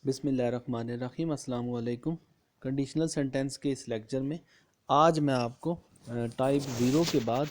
बिस्मिल्लाहिर्रहमानिर्रहीम अस्सलाम वालेकुम। कंडीशनल सेंटेंस के इस लेक्चर में आज मैं आपको टाइप ज़ीरो के बाद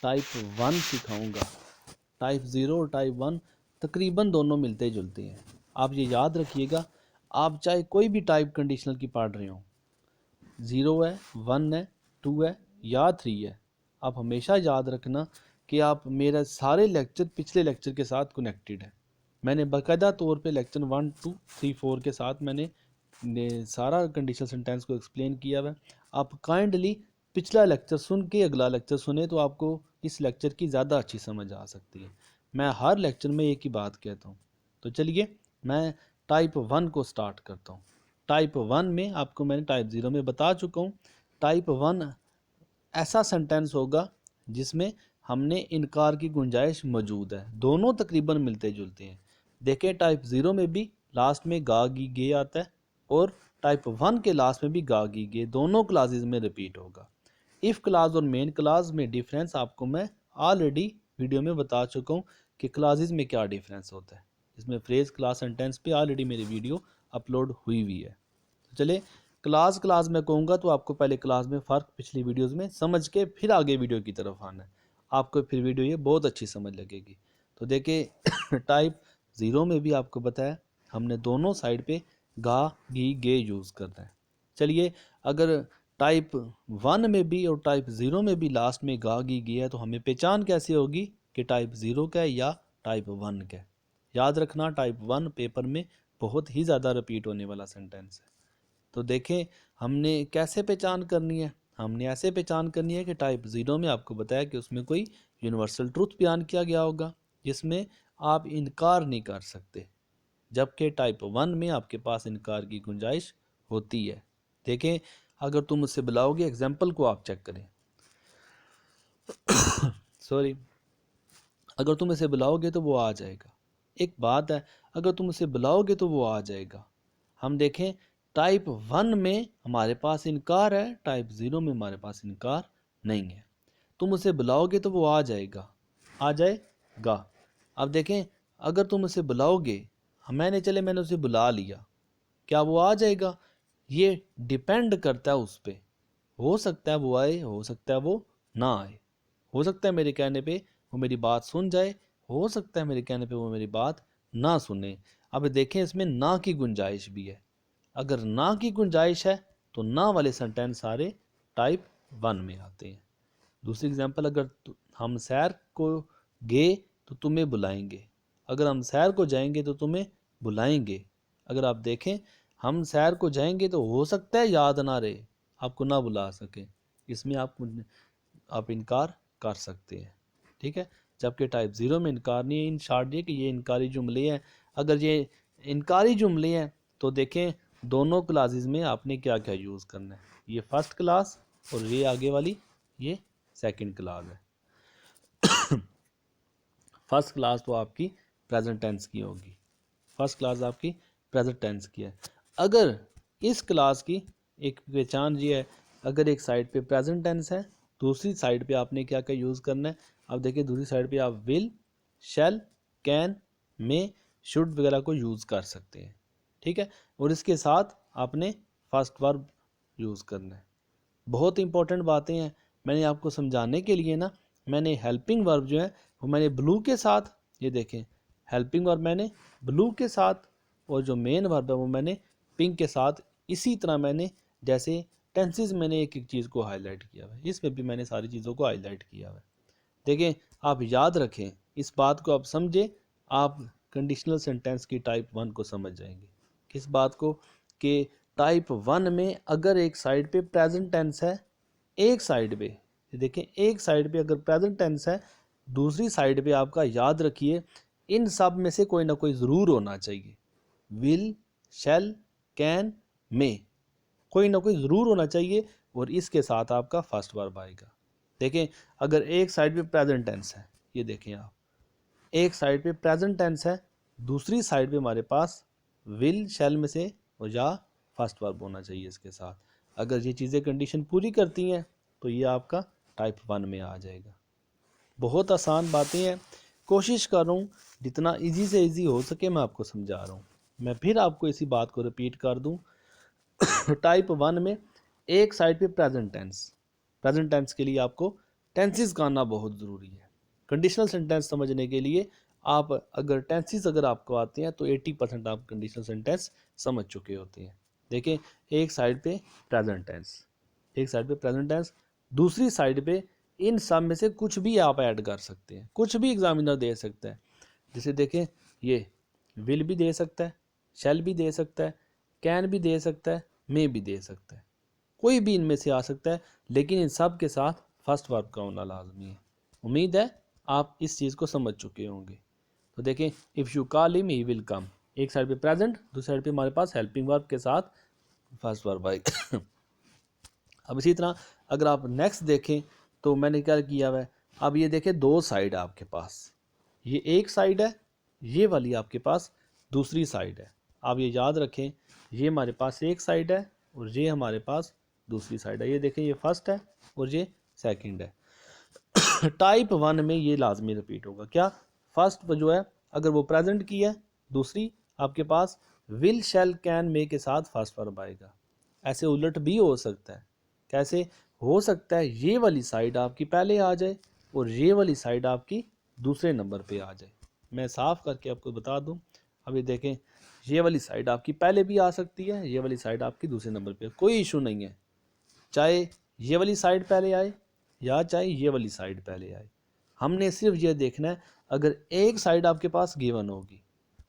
टाइप वन सिखाऊंगा। टाइप ज़ीरो और टाइप वन तकरीबन दोनों मिलते जुलते हैं। आप ये याद रखिएगा, आप चाहे कोई भी टाइप कंडीशनल की पढ़ रहे हो, ज़ीरो है, वन है, टू है या थ्री है, आप हमेशा याद रखना कि आप मेरा सारे लेक्चर पिछले लेक्चर के साथ कनेक्टेड है। मैंने बाकायदा तौर पे लेक्चर 1, 2, 3, 4 के साथ मैंने सारा कंडीशनल सेंटेंस को एक्सप्लेन किया हुआ है। आप काइंडली पिछला लेक्चर सुन के अगला लेक्चर सुने तो आपको इस लेक्चर की ज़्यादा अच्छी समझ आ सकती है। मैं हर लेक्चर में एक ही बात कहता हूँ। तो चलिए मैं टाइप वन को स्टार्ट करता हूँ। टाइप वन में आपको मैंने टाइप ज़ीरो में बता चुका हूँ। टाइप वन ऐसा सेंटेंस होगा जिसमें हमने इनकार की गुंजाइश मौजूद है। दोनों तकरीबन मिलते जुलते हैं। देखें, टाइप ज़ीरो में भी लास्ट में गा गी गे आता है और टाइप वन के लास्ट में भी गा गी गे दोनों क्लासेस में रिपीट होगा। इफ़ क्लास और मेन क्लास में डिफरेंस आपको मैं ऑलरेडी वीडियो में बता चुका हूँ कि क्लासेस में क्या डिफरेंस होता है। इसमें फ्रेज क्लास सेंटेंस पे ऑलरेडी मेरी वीडियो अपलोड हुई हुई है। तो चलिए क्लास क्लास में कहूँगा तो आपको पहले क्लास में फ़र्क पिछली वीडियोज़ में समझ के फिर आगे वीडियो की तरफ आना है। आपको फिर वीडियो ये बहुत अच्छी समझ लगेगी। तो देखिए टाइप ज़ीरो में भी आपको बताया हमने दोनों साइड पे गा गी गे यूज़ करना है। चलिए अगर टाइप वन में भी और टाइप ज़ीरो में भी लास्ट में गा गी गे है तो हमें पहचान कैसे होगी कि टाइप ज़ीरो का है या टाइप वन का है। याद रखना, टाइप वन पेपर में बहुत ही ज़्यादा रिपीट होने वाला सेंटेंस है। तो देखें हमने कैसे पहचान करनी है। हमने ऐसे पहचान करनी है कि टाइप ज़ीरो में आपको बताया कि उसमें कोई यूनिवर्सल ट्रूथ बयान किया गया होगा जिसमें आप इनकार नहीं कर सकते, जबकि टाइप वन में आपके पास इनकार की गुंजाइश होती है। देखें अगर तुम मुझसे बुलाओगे, एग्जाम्पल को आप चेक करें सॉरी, अगर तुम इसे बुलाओगे तो वो आ जाएगा। एक बात है, अगर तुम इसे बुलाओगे तो वो आ जाएगा। हम देखें टाइप वन में हमारे पास इनकार है, टाइप ज़ीरो में हमारे पास इनकार नहीं है। तुम उसे बुलाओगे तो वो आ जाएगा, आ जाएगा। अब देखें अगर तुम उसे बुलाओगे, मैंने उसे बुला लिया, क्या वो आ जाएगा? ये डिपेंड करता है उस पर। हो सकता है वो आए, हो सकता है वो ना आए। हो सकता है मेरे कहने पे वो मेरी बात सुन जाए, हो सकता है मेरे कहने पे वो मेरी बात ना सुने। अब देखें इसमें ना की गुंजाइश भी है। अगर ना की गुंजाइश है तो ना वाले सेंटेंस सारे टाइप वन में आते हैं। दूसरी एग्जांपल, अगर हम सैर को गए तो तुम्हें बुलाएंगे, अगर हम सैर को जाएंगे तो तुम्हें बुलाएंगे। अगर आप देखें हम सैर को जाएंगे तो हो सकता है याद ना रहे, आपको ना बुला सके, इसमें आप इनकार कर सकते हैं। ठीक है, जबकि टाइप ज़ीरो में इनकार नहीं है। इन शॉर्ट ये कि ये इनकारी जुमले हैं। अगर ये इनकारी जुमले हैं तो देखें दोनों क्लासेस में आपने क्या क्या यूज़ करना है। ये फर्स्ट क्लास और ये आगे वाली ये सेकंड क्लास है। फर्स्ट क्लास तो आपकी प्रेजेंट टेंस की होगी, फर्स्ट क्लास आपकी प्रेजेंट टेंस की है। अगर इस क्लास की एक पहचान ये है, अगर एक साइड पे प्रेजेंट टेंस है, दूसरी साइड पे आपने क्या क्या यूज़ करना है। अब देखिए दूसरी साइड पे आप will, shall, can, may, should वगैरह को यूज़ कर सकते हैं। ठीक है, और इसके साथ आपने फर्स्ट वर्ब यूज़ करना है। बहुत इंपॉर्टेंट बातें हैं। मैंने आपको समझाने के लिए ना, मैंने हेल्पिंग वर्ब जो है वो मैंने ब्लू के साथ, ये देखें हेल्पिंग वर्ब मैंने ब्लू के साथ, और जो मेन वर्ब है वो मैंने पिंक के साथ। इसी तरह मैंने जैसे टेंसेस मैंने एक एक चीज़ को हाईलाइट किया हुआ है, इसमें भी मैंने सारी चीज़ों को हाईलाइट किया हुआ है। देखें आप याद रखें, इस बात को आप समझें, आप कंडीशनल सेंटेंस की टाइप वन को समझ जाएंगे। किस बात को? कि टाइप वन में अगर एक साइड पे प्रेजेंट टेंस है, एक साइड पे देखें, एक साइड पे अगर प्रेजेंट टेंस है, दूसरी साइड पे आपका याद रखिए इन सब में से कोई ना कोई ज़रूर होना चाहिए। विल, शैल, कैन, मे, कोई ना कोई ज़रूर होना चाहिए, और इसके साथ आपका फर्स्ट वर्ब आएगा। देखें अगर एक साइड पे प्रेजेंट टेंस है, ये देखें आप, एक साइड पे प्रेजेंट टेंस है, दूसरी साइड पे हमारे पास विल शैल में से और या फर्स्ट वर्ब होना चाहिए इसके साथ। अगर ये चीज़ें कंडीशन पूरी करती हैं तो ये आपका टाइप वन में आ जाएगा। बहुत आसान बातें हैं, कोशिश कर रहा हूँ जितना इजी से इजी हो सके मैं आपको समझा रहा हूँ। मैं फिर आपको इसी बात को रिपीट कर दूं, टाइप 1 में एक साइड पे प्रेजेंट टेंस के लिए आपको टेंसेस का आना बहुत ज़रूरी है। कंडीशनल सेंटेंस समझने के लिए आप अगर टेंसेस अगर आपको आते हैं तो 80% आप कंडीशनल सेंटेंस समझ चुके होते हैं। देखें, एक साइड पे प्रेजेंट टेंस, एक साइड पे प्रेजेंट टेंस, दूसरी साइड पे इन सब में से कुछ भी आप ऐड कर सकते हैं, कुछ भी एग्जामिनर दे सकता है। जैसे देखें, ये विल भी दे सकता है, शैल भी दे सकता है, कैन भी दे सकता है, मे भी दे सकता है, कोई भी इनमें से आ सकता है, लेकिन इन सब के साथ फर्स्ट वर्ब का होना लाजमी है। उम्मीद है आप इस चीज़ को समझ चुके होंगे। तो देखें, if you call him he will come, एक साइड पे प्रेजेंट, दूसरी साइड पे हमारे पास हेल्पिंग वर्ब के साथ फर्स्ट वर्ब आएगा। अब इसी तरह अगर आप नेक्स्ट देखें तो मैंने क्या किया हुआ है, अब ये देखें दो साइड है आपके पास, ये एक साइड है, ये वाली आपके पास दूसरी साइड है। आप ये याद रखें, ये हमारे पास एक साइड है और ये हमारे पास दूसरी साइड है। ये देखें, ये फर्स्ट है और ये सेकंड है। टाइप 1 में ये लाजमी रिपीट होगा। क्या? फर्स्ट जो है अगर वो प्रेजेंट की है, दूसरी आपके पास विल शैल कैन मे के साथ फर्स्ट वर्ब आएगा। ऐसे उलट भी हो सकता है। कैसे हो सकता है? ये वाली साइड आपकी पहले आ जाए और ये वाली साइड आपकी दूसरे नंबर पे आ जाए। मैं साफ करके आपको बता दूं, अभी देखें, ये वाली साइड आपकी पहले भी आ सकती है, ये वाली साइड आपकी दूसरे नंबर पे, कोई इशू नहीं है। चाहे ये वाली साइड पहले आए या चाहे ये वाली साइड पहले आए, हमने सिर्फ ये देखना है अगर एक साइड आपके पास गिवन होगी,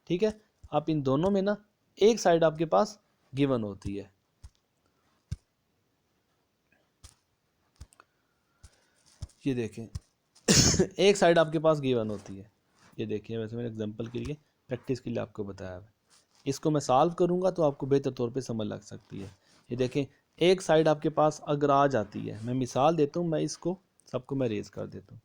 ठीक है, आप इन दोनों में ना एक साइड आपके पास गिवन होती है, ये देखें, एक साइड आपके पास गिवन होती है, ये देखिए, वैसे मैंने एग्जांपल के लिए प्रैक्टिस के लिए आपको बताया है, इसको मैं सॉल्व करूंगा तो आपको बेहतर तौर पे समझ लग सकती है। ये देखें, एक साइड आपके पास अगर आ जाती है, मैं मिसाल देता हूँ, मैं इसको सबको मैं रेज कर देता हूँ।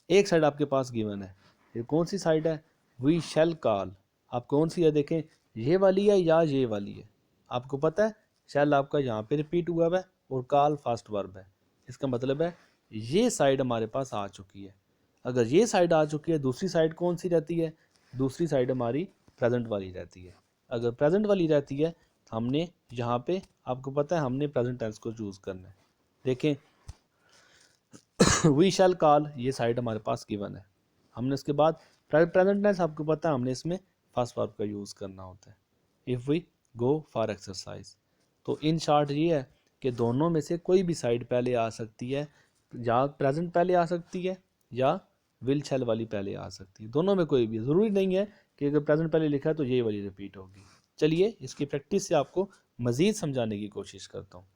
एक साइड आपके पास गिवन है, ये कौन सी साइड है? We shall call. आप कौन सी है? देखें, ये वाली है या ये वाली है? आपको पता है शैल आपका यहाँ पे रिपीट हुआ है और कॉल फर्स्ट वर्ब है, इसका मतलब है ये साइड हमारे पास आ चुकी है। अगर ये साइड आ चुकी है, दूसरी साइड कौन सी रहती है? दूसरी साइड हमारी प्रेजेंट वाली रहती है। अगर प्रेजेंट वाली रहती है, हमने यहाँ पे, आपको पता है, हमने प्रेजेंट टेंस को चूज़ करना है। देखें, वी शैल कॉल, ये साइड हमारे पास गिवन है, हमने उसके बाद प्रेजेंट टेंस, आपको पता है, हमने इसमें फर्स्ट वर्ब का यूज़ करना होता है। If we go for exercise, तो इन शॉर्ट ये है कि दोनों में से कोई भी साइड पहले आ सकती है, या प्रेजेंट पहले आ सकती है या विल शैल वाली पहले आ सकती है, दोनों में कोई भी, ज़रूरी नहीं है कि अगर प्रेजेंट पहले लिखा है तो ये वाली रिपीट होगी। चलिए इसकी प्रैक्टिस से आपको मज़ीद समझाने की कोशिश करता हूँ।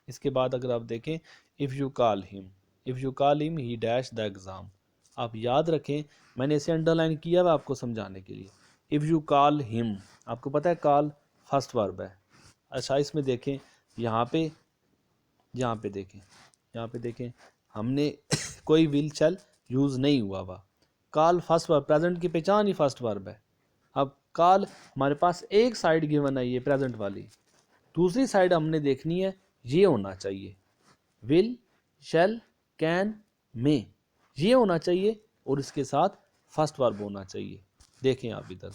इसके बाद अगर आप देखें, if you call him he dash the exam, आप याद रखें, मैंने इसे अंडरलाइन किया हुआ आपको समझाने के लिए। इफ़ यू कॉल हिम, आपको पता है कॉल फर्स्ट वर्ब है। अच्छा, इसमें देखें, यहाँ पे यहाँ पे देखें, यहाँ पे देखें, हमने कोई विल शैल यूज़ नहीं हुआ हुआ, कॉल फर्स्ट वर्ब, प्रेजेंट की पहचान ही फर्स्ट वर्ब है। अब कॉल हमारे पास एक साइड गिवन है, ये प्रेजेंट वाली, दूसरी साइड हमने देखनी है, ये होना चाहिए विल शैल कैन मे, ये होना चाहिए और इसके साथ फर्स्ट वर्ब होना चाहिए। देखें आप इधर,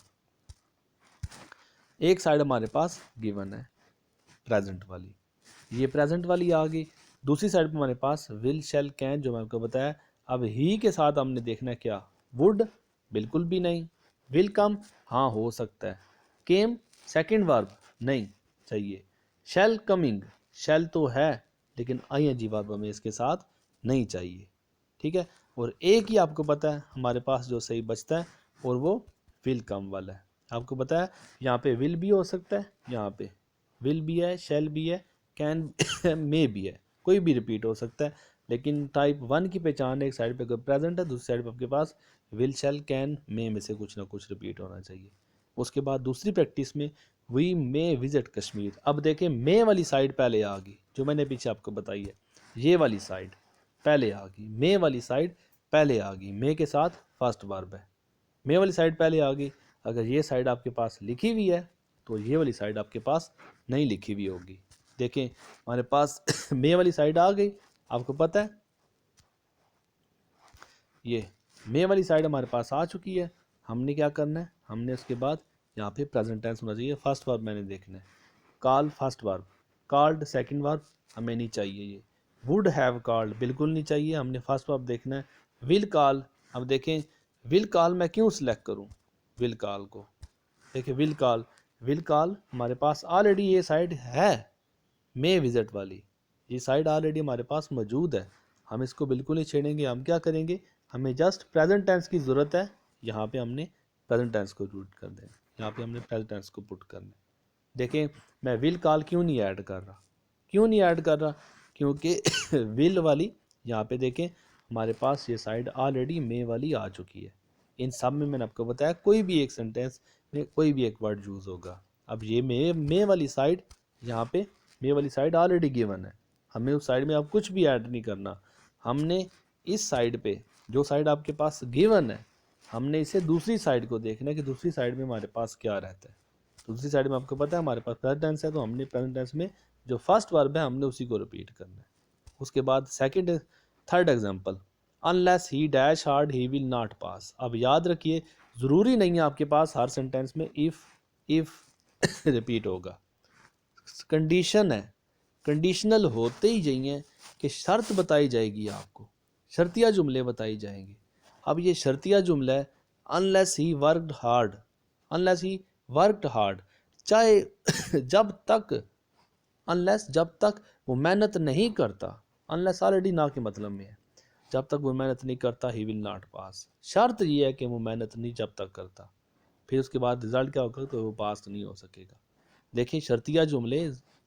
एक साइड हमारे पास गिवन है प्रेजेंट वाली, ये प्रेजेंट वाली आ गई, दूसरी साइड पर हमारे पास विल शैल कैन, जो मैं आपको बताया। अब ही के साथ हमने देखना है क्या? वुड, बिल्कुल भी नहीं। विल कम, हाँ हो सकता है। केम, सेकंड वर्ब नहीं चाहिए। शैल कमिंग, शैल तो है लेकिन आईएनजी वर्ब हमें इसके साथ नहीं चाहिए, ठीक है। और एक ही आपको पता है हमारे पास जो सही बचता है और वो विल कम वाला है। आपको पता है यहाँ पे विल भी हो सकता है, यहाँ पे विल भी है, शैल भी है, कैन मे भी है, कोई भी रिपीट हो सकता है। लेकिन टाइप 1 की पहचान एक साइड पे अगर प्रेजेंट है, दूसरी साइड पे आपके पास विल शैल कैन मे में से कुछ ना कुछ रिपीट होना चाहिए। उसके बाद दूसरी प्रैक्टिस में वी मे विजिट कश्मीर। अब देखें, मे वाली साइड पहले आ गई, जो मैंने पीछे आपको बताई है, ये वाली साइड पहले आ गई, मे वाली साइड पहले आ गई, मे के साथ फर्स्ट वर्ब है, मे वाली साइड पहले आ गई। अगर ये साइड आपके पास लिखी हुई है तो ये वाली साइड आपके पास नहीं लिखी हुई होगी। देखें, हमारे पास मे वाली साइड आ गई, आपको पता है ये मे वाली साइड हमारे पास आ चुकी है। हमने क्या करना है? हमने उसके बाद यहाँ पे प्रेजेंट टेंस होना चाहिए। फर्स्ट वर्ब मैंने देखना है। Call first verb, called second verb, हमें नहीं चाहिए ये। वुड हैव कॉल्ड बिल्कुल नहीं चाहिए, हमने फर्स्ट वर्ब देखना है। विल कॉल, अब देखें विल कॉल मैं क्यों सिलेक्ट करूँ विल कॉल को। देखिए विल कॉल, विल कॉल हमारे पास ऑलरेडी ये साइड है मे विजिट वाली, ये साइड ऑलरेडी हमारे पास मौजूद है, हम इसको बिल्कुल नहीं छेड़ेंगे। हम क्या करेंगे, हमें जस्ट प्रेजेंट टेंस की ज़रूरत है, यहाँ पे हमने प्रेजेंट टेंस को रूट कर दें, यहाँ पे हमने प्रेजेंट टेंस को पुट करना है। देखें मैं विल कॉल क्यों नहीं ऐड कर रहा, क्यों नहीं ऐड कर रहा, क्योंकि विल वाली यहाँ पे देखें हमारे पास ये साइड ऑलरेडी मे वाली आ चुकी है। इन सब में मैंने आपको बताया कोई भी एक सेंटेंस में कोई भी एक वर्ड यूज़ होगा। अब ये मे वाली साइड, यहाँ पे मे वाली साइड ऑलरेडी गिवन है, हमें उस साइड में अब कुछ भी ऐड नहीं करना। हमने इस साइड पे जो साइड आपके पास गिवन है, हमने इसे दूसरी साइड को देखना है कि दूसरी साइड में हमारे पास क्या रहता है। दूसरी साइड में आपको पता है हमारे पास प्रेजेंट टेंस है, तो हमने प्रेजेंट टेंस में जो फर्स्ट वर्ब है हमने उसी को रिपीट करना है। उसके बाद second third example, unless he dash hard he will not pass. अब याद रखिए ज़रूरी नहीं है आपके पास हर सेंटेंस में इफ़ रिपीट होगा, कंडीशन है, कंडीशनल होते ही चाहिए कि शर्त बताई जाएगी आपको, शर्तिया जुमले बताई जाएंगे। अब ये शर्तिया जुमला है, unless he worked hard, unless he worked hard, चाहे जब तक, अनलेस जब तक वो मेहनत नहीं करता, अनलेस ऑलरेडी ना के मतलब में है, जब तक वो मेहनत नहीं करता ही विल नॉट पास। शर्त ये है कि वो मेहनत नहीं जब तक करता, फिर उसके बाद रिजल्ट क्या होगा, तो वो पास नहीं हो सकेगा। देखिए शर्तिया जुमले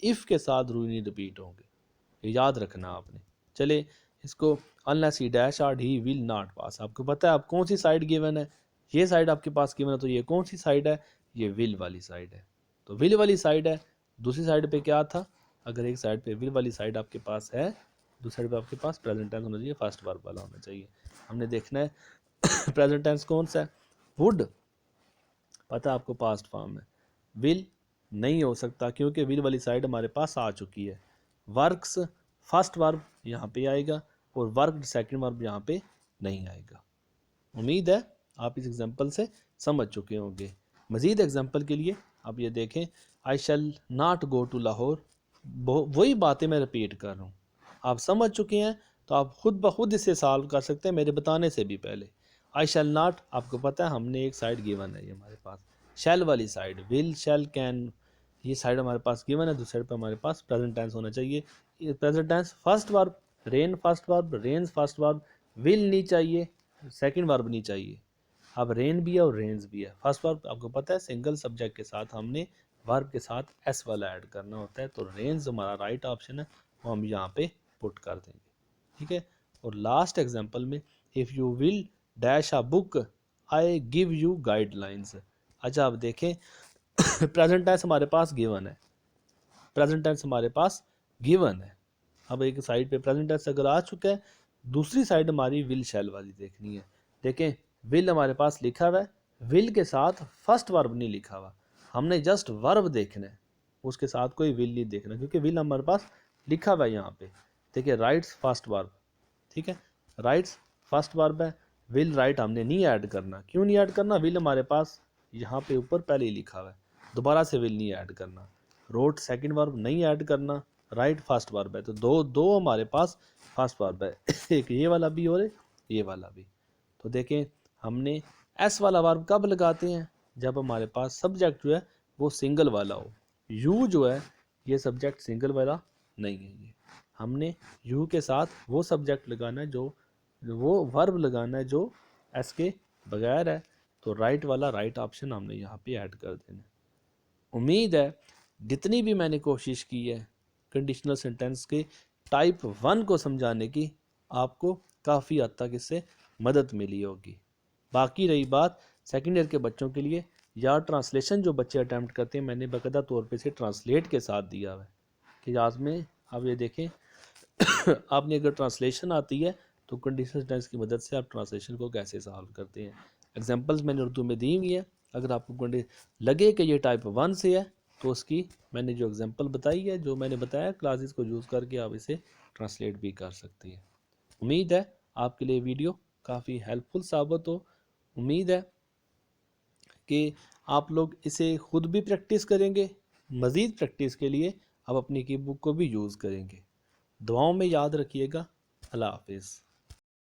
इफ़ के साथ रूल नहीं रिपीट होंगे, ये याद रखना आपने। चले इसको, unless he dash hard he will not pass, आपको पता है आप कौन सी साइड गिवन है, ये साइड आपके पास गिवन है, तो ये कौन सी साइड है, ये विल वाली साइड है, तो विल वाली साइड है। दूसरी साइड पे क्या था, अगर एक साइड पे विल वाली साइड आपके पास है, दूसरी साइड पे आपके पास प्रेजेंट टेंस होना चाहिए, फर्स्ट वर्ब वाला होना चाहिए। हमने देखना है प्रेजेंट टेंस कौन सा है, वुड, पता है आपको पास्ट फॉर्म है, विल नहीं हो सकता क्योंकि विल वाली साइड हमारे पास आ चुकी है। वर्क्स फर्स्ट वर्ब यहाँ पे आएगा और वर्कड सेकंड वर्ब यहाँ पे नहीं आएगा। उम्मीद है आप इस एग्जांपल से समझ चुके होंगे। मज़ीद एग्जांपल के लिए आप ये देखें, I shall not go to Lahore, वही बातें मैं रिपीट कर रहा हूँ, आप समझ चुके हैं, तो आप खुद ब खुद इसे सॉल्व कर सकते हैं मेरे बताने से भी पहले। आई शैल नॉट, आपको पता है हमने एक साइड गिवन है ये हमारे पास, शैल वाली साइड, विल शैल कैन, ये साइड हमारे पास गिवन है, दूसरी साइड पर हमारे पास प्रेजेंट टेंस होना चाहिए। Present tense first verb, rain first verb, rains first verb, will नहीं चाहिए, सेकंड वर्ब नहीं चाहिए। अब रेन भी है और रेन्स भी है। फर्स्ट वर्ब आपको पता है सिंगल सब्जेक्ट के साथ हमने वर्ब के साथ एस वाला ऐड करना होता है, तो रेन्स हमारा राइट ऑप्शन है, वो हम यहाँ पे पुट कर देंगे, ठीक है। और लास्ट एग्जांपल में, if you will dash a book I give you guidelines. अच्छा आप देखें प्रेजेंट टेंस हमारे पास गिवन है, प्रेजेंट टेंस हमारे पास गिवन है। अब एक साइड पे प्रेजेंट टेंस अगर आ चुका है, दूसरी साइड हमारी विल शैल वाली देखनी है। देखें विल हमारे पास लिखा हुआ है, विल के साथ फर्स्ट वर्ब नहीं लिखा हुआ, हमने जस्ट वर्ब देखना है, उसके साथ कोई विल नहीं देखना, क्योंकि विल हमारे पास लिखा हुआ है यहाँ पे। देखिए राइट्स फर्स्ट वर्ब, ठीक है, राइट्स फर्स्ट वर्ब है, विल राइट हमने नहीं ऐड करना। क्यों नहीं ऐड करना, विल हमारे पास यहाँ पे ऊपर पहले ही लिखा हुआ है, दोबारा से विल नहीं ऐड करना। रोट सेकंड वर्ब नहीं ऐड करना, राइट फर्स्ट वर्ब है, तो दो दो हमारे पास फर्स्ट वर्ब है एक ये वाला भी और ये वाला भी। तो देखें हमने एस वाला वर्ब कब लगाते हैं, जब हमारे पास सब्जेक्ट जो है वो सिंगल वाला हो। यू जो है ये सब्जेक्ट सिंगल वाला नहीं है, ये हमने यू के साथ वो सब्जेक्ट लगाना है जो वो वर्ब लगाना है जो एस के बगैर है, तो राइट वाला राइट ऑप्शन हमने यहाँ पे ऐड कर देना है। उम्मीद है जितनी भी मैंने कोशिश की है कंडीशनल सेंटेंस के टाइप 1 को समझाने की, आपको काफ़ी हद तक इससे मदद मिली होगी। बाकी रही बात सेकेंड ईयर के बच्चों के लिए, या ट्रांसलेशन जो बच्चे अटैम्प्ट करते हैं, मैंने बाकायदा तौर पे इसे ट्रांसलेट के साथ दिया हुआ है कि आज में आप ये देखें आपने अगर ट्रांसलेशन आती है तो कंडीशनल सेंटेंस की मदद से आप ट्रांसलेशन को कैसे सॉल्व करते हैं। एग्जांपल्स मैंने उर्दू में दी हुई है, अगर आपको लगे कि ये टाइप 1 से है तो उसकी मैंने जो एग्जांपल बताई है, जो मैंने बताया क्लासेस को यूज़ करके आप इसे ट्रांसलेट भी कर सकते हैं। उम्मीद है आपके लिए वीडियो काफ़ी हेल्पफुल साबित हो। उम्मीद है कि आप लोग इसे ख़ुद भी प्रैक्टिस करेंगे। मज़ीद प्रैक्टिस के लिए आप अपनी की बुक को भी यूज़ करेंगे। दुआओं में याद रखिएगा। अल्लाह हाफिज़।